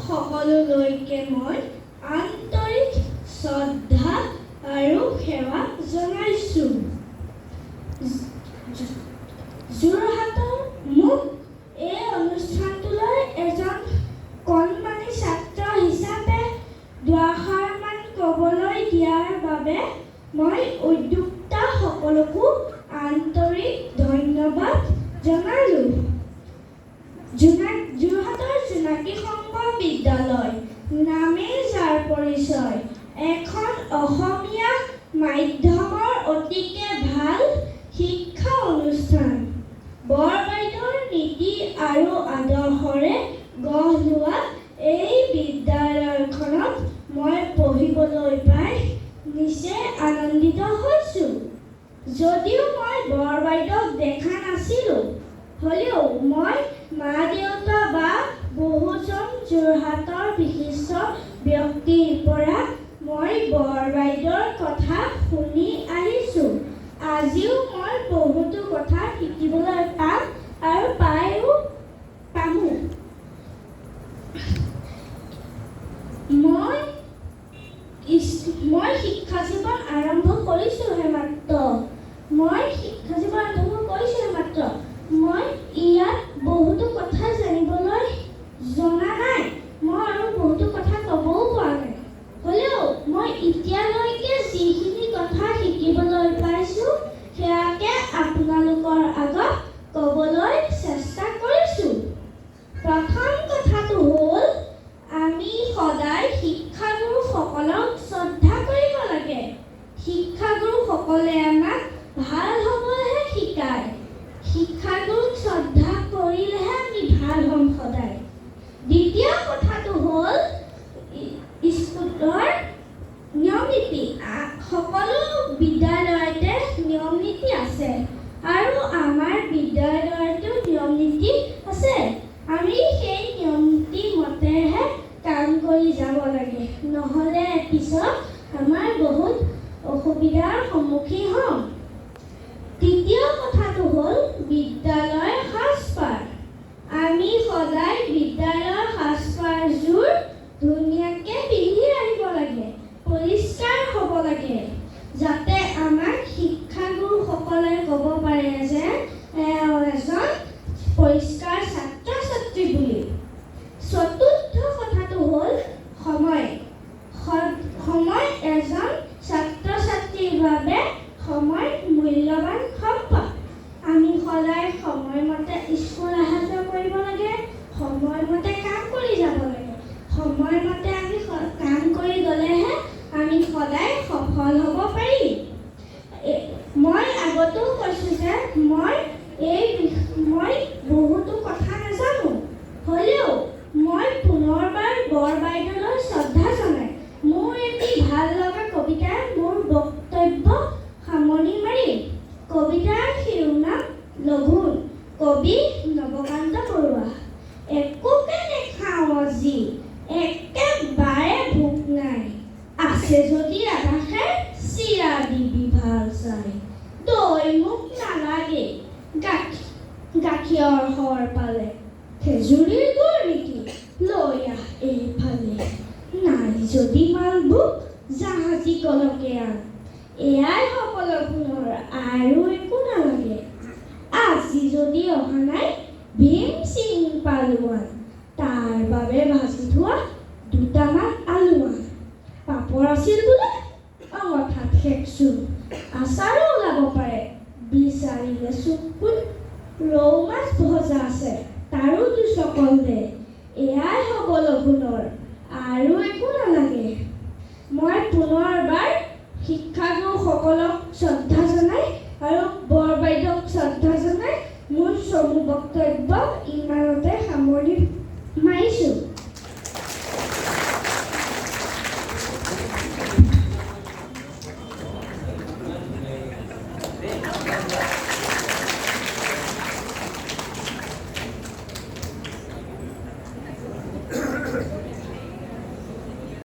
সকলোলৈকে মই আন্তৰিক শ্ৰদ্ধা আৰু সেৱা জনাইছোঁ। যোৰহাটৰ মোক এই অনুষ্ঠানটোলৈ এজন কণমানি ছাত্ৰ হিচাপে দুআষাৰমান ক'বলৈ দিয়াৰ বাবে মই উদ্যোক্তা সকলকো আন্তৰিক ধন্যবাদ জনালোঁ। যোৰহাটৰ জোনাকী সংঘ বিদ্যালয় নামেই যাৰ পৰিচয়, এখন অসমীয়া মাধ্যমৰ অতিকে ভাল শিক্ষা অনুষ্ঠান। বৰবাইদেউৰ নীতি আৰু আদৰ্শৰে গঢ় লোৱা এই বিদ্যালয়খনত মই পঢ়িবলৈ পাই নিচেই আনন্দিত হৈছোঁ। যদিও মই বৰবাইদেউক দেখা নাছিলোঁ, হ'লেও মই মা-দেউতা বা বহুজন যোৰহাটৰ বিশিষ্ট ব্যক্তিৰ পৰা মই বৰবাইদেউৰ কথা শুনি আহিছোঁ। আজিও মই বহুতো কথা শিকিবলৈ পাম আৰু পামো। মই শিক্ষা জীৱন আৰম্ভ কৰিছোঁহে মাত্ৰ। মই ইয়াত বহুতো কথা জানিবলৈ জনা নাই। মই আৰু বহুতো কথা ক'বও পৰা নাই। হ'লেও মই এতিয়ালৈকে যিখিনি কথা শিকিবলৈ পাইছোঁ, সেয়াকে আপোনালোকৰ আগত ক'বলৈ চেষ্টা কৰিছোঁ। প্ৰথম কথাটো হ'ল, আমি সদায় শিক্ষাগুৰুসকলক শ্ৰদ্ধা কৰিব লাগে। শিক্ষাগুৰুসকলে আমাক ভাল হ'বলৈহে শিকায়। শিক্ষাগুৰুক শ্ৰদ্ধা কৰিলেহে আমি ভাল হ'ম সদায়। দ্বিতীয় কথাটো হ'ল স্কুলৰ নিয়ম নীতি। সকলো বিদ্যালয়তে নিয়ম নীতি আছে আৰু আমাৰ বিদ্যালয়তো নিয়ম নীতি আছে। আমি সেই নিয়ম নীতি মতেহে কাম কৰি যাব লাগে, নহ'লে পিছত আমাৰ বহুত অসুবিধাৰ সন্মুখীন হ'ম। তৃতীয় কথাটো হ'ল বিদ্যালয়ৰ সাজপাৰ। আমি সদায় বিদ্যালয়ৰ সাজপাৰযোৰ ধুনীয়াকৈ পিন্ধি আহিব লাগে, পৰিষ্কাৰ হ'ব লাগে, যাতে আমাক শিক্ষাগুৰুসকলে ক'ব পাৰে যে এজন পৰিষ্কাৰ ছাত্ৰ-ছাত্ৰী বুলি। চতুৰ্থ কথাটো হ'ল সময়। এজন ছাত্ৰ-ছাত্ৰীৰ বাবে সময় মূল্যৱান সম্পদ। আমি সদায় সময়মতে স্কুল অহা-যোৱা কৰিব লাগে, সময়মতে কাম কৰি যাব লাগে। সময়মতে আমি কাম কৰি গ'লেহে আমি সদায় সফল হ'ব পাৰিম। মই আগতেও কৈছোঁ যে মই বহুতো কথা নাজানো, হ'লেও মই পুনৰবাৰ বৰবাইদেউলৈ শ্ৰদ্ধা জনাই মোৰ এটি ভাল লগা কবিতাৰে মোৰ বক্তব্য সামৰণি মাৰিম। কবিতাৰ শিৰোনাম লঘোণ। কবি নৱকান্ত বৰুৱা। একোকে নেখাওঁ আজি, একেবাৰে ভোক নাই। আছে যদি আধাখাই চিৰা দিবি ভাল চাই। দৈ মোক নালাগে, গাখীৰৰ সৰ পালে। খেজুৰীৰ গুৰ নেকি, লৈ আহ এইফালে। নাই যদি মালভোগ, জাহাজী কলকে আন। এয়াই সকলো পুনৰ, আৰু একো নালাগে। আজি যদি অহা নাই, ভীম সিং পালোৱান। তাৰ বাবে ভাজি থোৱা দুটামান আলু আন। পাপৰ আছিল বোলে, অঙঠাত শেকচোন। আচাৰো ওলাব পাৰে, বিচাৰিলে চুপোন। ৰৌ মাছ ভজা আছে, তাৰো দুচকল দে। এয়াই হ'ব লঘোণৰ, আৰু একো নালাগে। মই পুনৰবাৰ শিক্ষাগুৰুসকলক শ্ৰদ্ধা জনাই আৰু